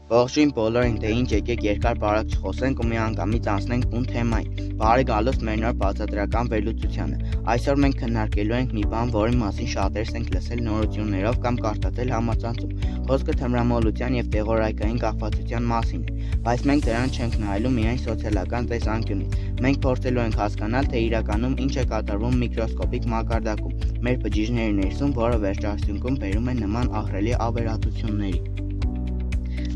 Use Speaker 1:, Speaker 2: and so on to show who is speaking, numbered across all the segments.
Speaker 1: Ողջույն բոլորին, թե ինչ եկեք երկար բարակ չխոսենք ու միանգամից անցնենք բուն թեմային։ Բարի գալուստ մեր նոր բացատրական վերլուծությանը։ Այսօր մենք քննարկելու ենք մի բան, որի մասին շատերս ենք լսել նորություններով կամ կարդացել համացանցում։ Խոսքը թմրամոլության եւ տեղորայքային կախվածության մասին է, բայց մենք դրան չենք նայելու միայն սոցիալական տեսանկյունից։ Մենք փորձելու ենք հասկանալ, թե իրականում ինչ է կատարվում միկրոսկոպիկ մակարդակում մեր բջիջների ներսում, որը վերջնարդյունքում բերում է նման ահռելի ավերածությունների։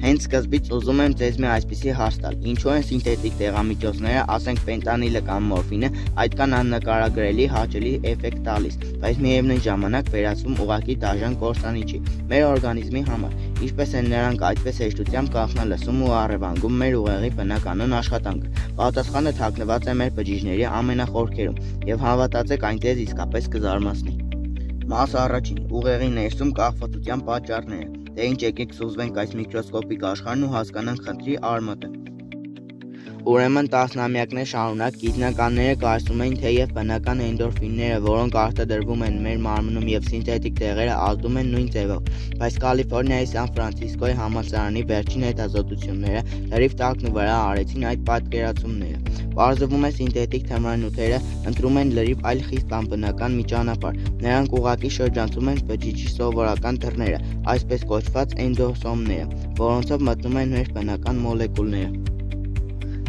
Speaker 1: Հենց սկզբից ուզում եմ ձեզ մի այսպիսի հարց տալ. ինչու են սինթետիկ դեղամիջոցները, ասենք ֆենտանիլը կամ մորֆինը, այդքան աննկարագրելի հաճելի էֆեկտ տալիս, բայց միևնույն ժամանակ վերածվում ուղղակի դաժան կործանիչի մեր օրգանիզմի համար, ինչպես են նրանք այդպես հեշտությամբ կանխնալսում ու առևանգում մեր ուղեղի բնականոն աշխատանքը։ Պատասխանը թաքնված է մեր բջիջների ամենախորքերում, եւ հավատացեք, այնտեղ իսկապես կզարմացնի։ Մաս առաջին՝ ուղեղի ներսում կախվածության պատճառները։ Դե ինչ եկեք սուզվենք այս միկրոսկոպիկ աշխարհն ու հասկանանք խնդրի արմատը։ Ուրեմն տասնամյակներ շարունակ գիտնականները կարծում էին, թե եւ բնական էնդորֆինները, որոնք արտադրվում են մեր մարմնում եւ սինթետիկ դեղերը ազդում են նույն ձևով, բայց Կալիֆոռնիայի Սան Ֆրանցիսկոյի համալսարանի վերջին հետազոտությունները լրիվ տակնու վրա արեցին այդ պատկերացումները։ Պարզվում է սինթետիկ թմրանյութերը ընտրում են լրիվ այլ խիստ անբնական մի ճանապարհ։ Նրանք ուղղակի շրջանցում են բջիջի սովորական դռները, այսպես կոչված էնդոսոմները, որոնցով մտնում են մեր բնական մոլեկուլները։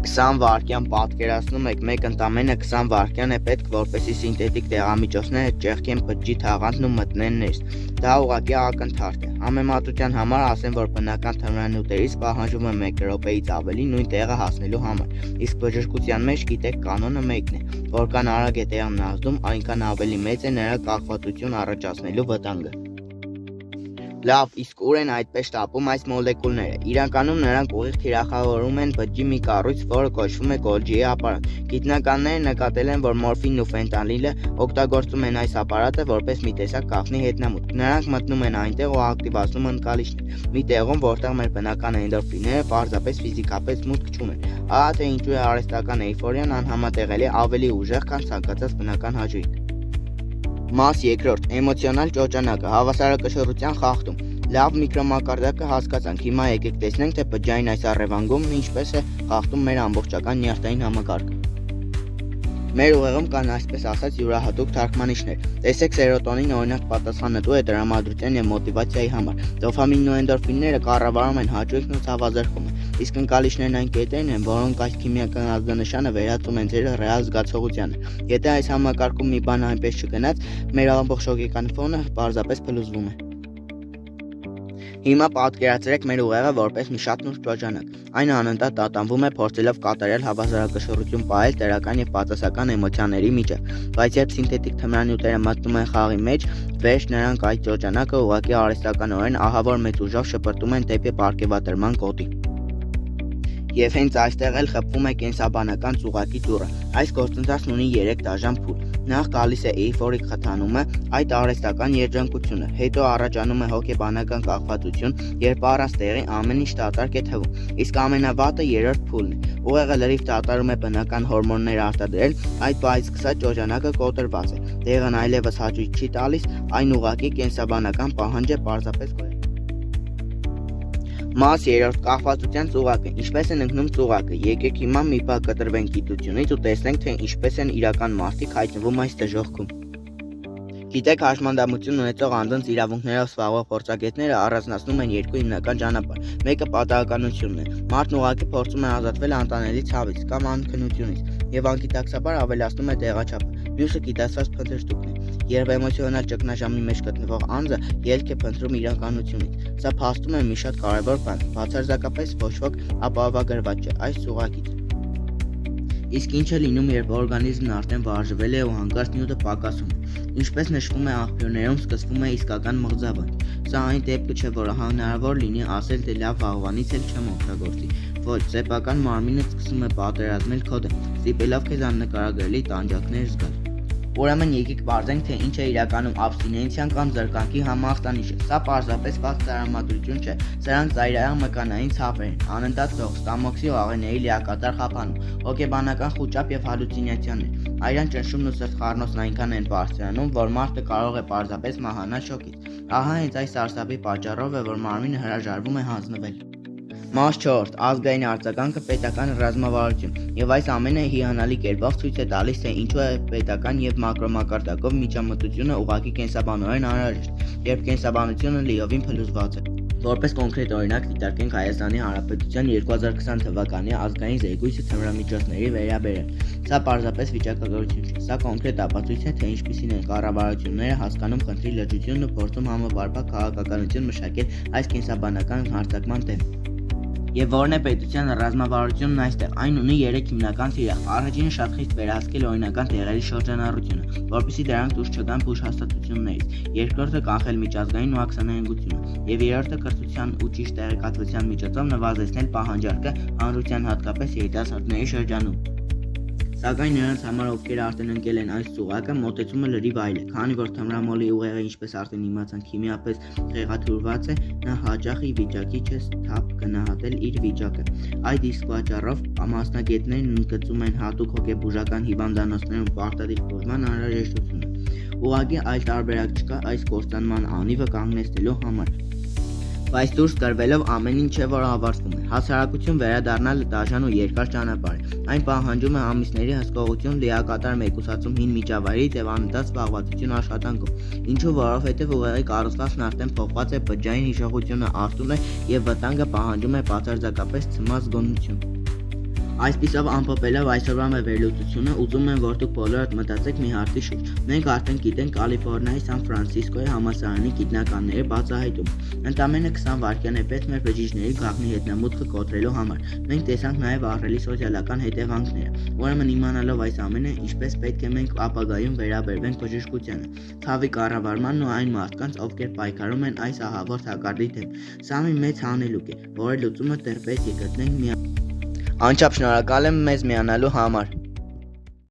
Speaker 1: 20 վայրկյան պատկերացնում եք, մեկ ընդամենը 20 վայրկյան է պետք, որպեսզի սինթետիկ դեղամիջոցները ճեղքեն բջջի թաղանթն ու մտնեն ներս։ Դա ուղղակի ակնթարթ է։ Համեմատության համար ասեմ, որ բնական թմրանյութերից պահանջվում է 1 րոպեից ավելի նույն տեղը հասնելու համար, իսկ բժշկության մեջ գիտեք կանոնը մեկն է, որքան արագ է տեղն ազդում, այնքան ավելի մեծ է նրա կախվածություն առաջացնելու վտանգը։ Լավ, իսկ ուր են այդպես շտապում այս մոլեկուլները։ Իրականում նրանք ուղիղ թիրախավորում են բջջի մի կառույց, որը կոչվում է Գոլջիի ապարատ։ Գիտնականները նկատել են, որ մորֆինն ու ֆենտանիլը օգտագործում են այս ապարատը որպես մի տեսակ կաղնի հետնամուտք։ Նրանք մտնում են այնտեղ ու ակտիվացնում ընկալիչներ։ Մի տեղում, որտեղ մեր բնական էնդորֆինները պարզապես ֆիզիկապես մուտք չունեն։ Ահա թե ինչու է արհեստական էյֆորիան անհամատեղելի ավելի ուժեղ, քան ցանկացած բնական հաճույք։ Մաս երկրորդ՝ էմոցիոնալ ճոճանակը, հավասարակշռության խախտում։ Լավ միկրոմակարդակը հասկացանք, հիմա եկեք տեսնենք, թե բջջային այս առևանգումն ինչպես է խախտում մեր ամբողջական նյարդային համակարգը։ Մեր ուղեղում կան այսպես ասած յուրահատուկ թարգմանիչներ։ Տեսեք սերոտոնին օրինակ պատասխանատու է տրամադրության եւ մոտիվացիայի համար։ Դոֆամինն ու էնդորֆինները կառավարում են հաճույքն ու ցավազրկումը, իսկ ընկալիչներն այն կետերն են, որոնք այս քիմիական ազդանշանը վերածում են ձեր ռեալ զգացողությանը։ Եթե այս համակարգում մի բան այնպես չգնաց, մեր ամբողջ հոգեկան ֆոնը պարզապես փլուզվում է։ Հիմա պատկերացրեք մեր ուղեղը որպես մի շատ նուրբ ճոճանակ։ Այն անընդհատ տատանվում է, փորձելով կատարել հավասարակշռություն պահել տեղական եւ բացասական էմոցիաների միջեւ, բայց երբ սինթետիկ թմրանյութերը մտնում են խաղի մեջ, վերջ նրանք այդ ճոճանակը ուղղակի արհեստականորեն ահավոր մեծ ուժով շպրտում են դեպի պարգևատրման գոտի։ Եվ հենց այստեղ էլ խփվում է կենսաբանական ծուղակի դուռը։ Այս գործընթացն ունի 3 դաժան փուլ։ Նախ գալիս է էյֆորիկ խթանումը, այդ արհեստական երջանկությունը, հետո առաջանում է հոգեբանական կախվածություն, երբ առանց տեղի ամեն ինչ դատարկ է թվում, իսկ ամենավատը 3-րդ փուլն է։ Ուղեղը լրիվ դատարում է բնական հորմոններ արտադրել, այդ պահից սկսած ճոճանակը կոտրված է, տեղն այլևս հաճույք չի տալիս, այն ուղղակի կենսաբանական պահանջ է պարզապես գոյ։ Մաս երրորդ՝ կախվածության ծուղակը։ Ինչպես են ընկնում ծուղակը։ Եկեք հիմա մի բան կտրվենք գիտությունից ու տեսնենք, թե ինչպես են իրական մարդիկ հայտնվում այս դժոխքում։ Գիտեք, հաշմանդամություն ունեցող անձանց իրավունքներով զբաղվող փորձագետները առանձնացնում են 2 հիմնական ճանապարհ։ Մեկը պատահականությունն է։ Մարդն ուղղակի փորձում է ազատվել անտանելի ցավից կամ անքնությունից եւ անգիտակցաբար ավելացնում է տեղաչափը։ Մյուսը գիտակցված փնտրտուքն է։ Երբ էմոցիոնալ ճգնաժամի մեջ գտնվող անձը ելք է փնտրում իրականությունից։ Սա փաստում է մի շատ կարևոր բան, բացարձակապես ոչ ոք ապահովագրված չէ այս ծուղակից։ Իսկ ինչ է լինում, երբ օրգանիզմն արդեն վարժվել է ու հանկարծ նյութը պակասում է։ Ինչպես նշվում է աղբյուրներում, սկսվում է իսկական մղձավանջ։ Սա այն դեպքը չէ, որ հնարավոր լինի ասել, թե լավ վաղվանից էլ չեմ օգտագործի։ Ոչ, սեփական մարմինը սկսում է պատերազմել քո դեմ, ստիպելով քեզ աննկարագրելի տանջանքներ զգալ։ Ուրեմն եկեք բարձենք, թե ինչ է իրականում աբստինենցիան կամ զրկանքի համախտանիշը։ Սա պարզապես վատ տրամադրություն չէ, սրանք ծայրահեղ մկանային ցավեր են, անընդհատ դող, ստամոքսի ու աղեների լիակատար խափանում, հոգեբանական խուճապ եւ հալյուցինացիաներ։ Այրան ճնշումն ու սրտխառնոցն այնքան են բարձրանում, որ մարդը կարող է պարզապես մահանալ շոկից։ Ահա հենց այս սարսափի պատճառով է, որ մարմինը հրաժարվում է հանձնվել։ Մաս 4. Ազգային արձագանքը պետական ռազմավարություն եւ այս ամենը հիանալի կերպով ցույց է տալիս, թե ինչու է պետական եւ մակրոմակարդակով միջամտությունը ուղղակի կենսաբանորեն անհրաժեշտ, երբ կենսաբանությունը լիովին փլուզված է։ Որպես կոնկրետ օրինակ դիտարկենք Հայաստանի Հանրապետության 2020 թվականի ազգային զեկույցը թմրամիջոցների վերաբերյալ։ Սա պարզապես վիճակագրություն չէ, սա կոնկրետ ապացույց է, թե ինչպիսին են կառավարությունները հասկանում խնդրի լրջությունն ու փորձում համապարփակ քաղաքականություն մշակել այս կենսաբանական հարձակման դեմ։ Եվ որն է պետության ռազմավարությունն այստեղ, այն ունի 3 հիմնական թիրախ։ Առաջինը շատ խիստ վերահսկել օրինական տեղերի շրջանառությունը, որպեսզի դրանք դուրս չգան բուժ հաստատություններից, երկրորդը կանխել միջազգային ու ակցիաներանգությունը, եւ երրորդը կրթության ու ճիշտ տեղեկատվության միջոցով նվազեցնել պահանջարկը հանրության հատկապես երիտասարդների շրջանում։ Սակայն նրանց համար, ովքեր արդեն ընկել են այս ծուղակը, մոտեցումը լրիվ այլ է, քանի որ թմրամոլի ուղեղը, ինչպես արդեն իմացանք, քիմիապես խեղաթյուրված է, նա հաճախ ի վիճակի չէ թափ գնահատել իր վիճակը։ Այդ իսկ պատճառով մասնագետներն ընդգծում են հատուկ հոգեբուժական հիվանդանոցներում պարտադիր բուժման անհրաժեշտությունը։ Ուղղակի այլ տարբերակ չկա այս կործանման անիվը կանգնեցնելու համար։ Բայց դուրս կրվելով ամեն ինչ չէ, որ ավարտվում է։ Հասարակություն վերադառնալը դաժան ու երկար ճանապարհ է։ Այն պահանջում է ամիսների հսկողություն, լիակատար մեկուսացում հին միջավայրից եւ անընդհատ զբաղվածություն աշխատանքով։ Ինչու, որովհետեւ ուղեղի կառուցվածքն արդեն փոխված է, բջջային հիշողությունը արթուն է եւ վտանգը պահանջում է բացարձակապես ցմաց զգոնություն։ Այսպիսով ամփոփելով այսօրվա մեր վերլուծությունը, ուզում եմ, որ դուք բոլորդ մտածեք մի հարցի շուրջ։ Մենք արդեն գիտենք Կալիֆոռնիայի Սան Ֆրանցիսկոյի համալսարանի գիտնականների բացահայտումը։ Ընդամենը 20 վայրկյան է պետք մեր բջիջների գաղտնի ետնամուտքը կոտրելու համար։ Մենք տեսանք նաև ահռելի սոցիալական հետևանքները։ Ուրեմն իմանալով այս ամենը, ինչպես պետք է մենք ապագայում վերաբերվենք բժշկությանը, ցավի կառավարմանն ու այն մարդկանց, ովքեր պայքարում են այս ահավոր թակարդի դեմ։ Սա մի մեծ հանելուկ է, որի լուծումը դեռ պետք է գտնենք Անչափ շնորհակալ եմ մեզ միանալու համար։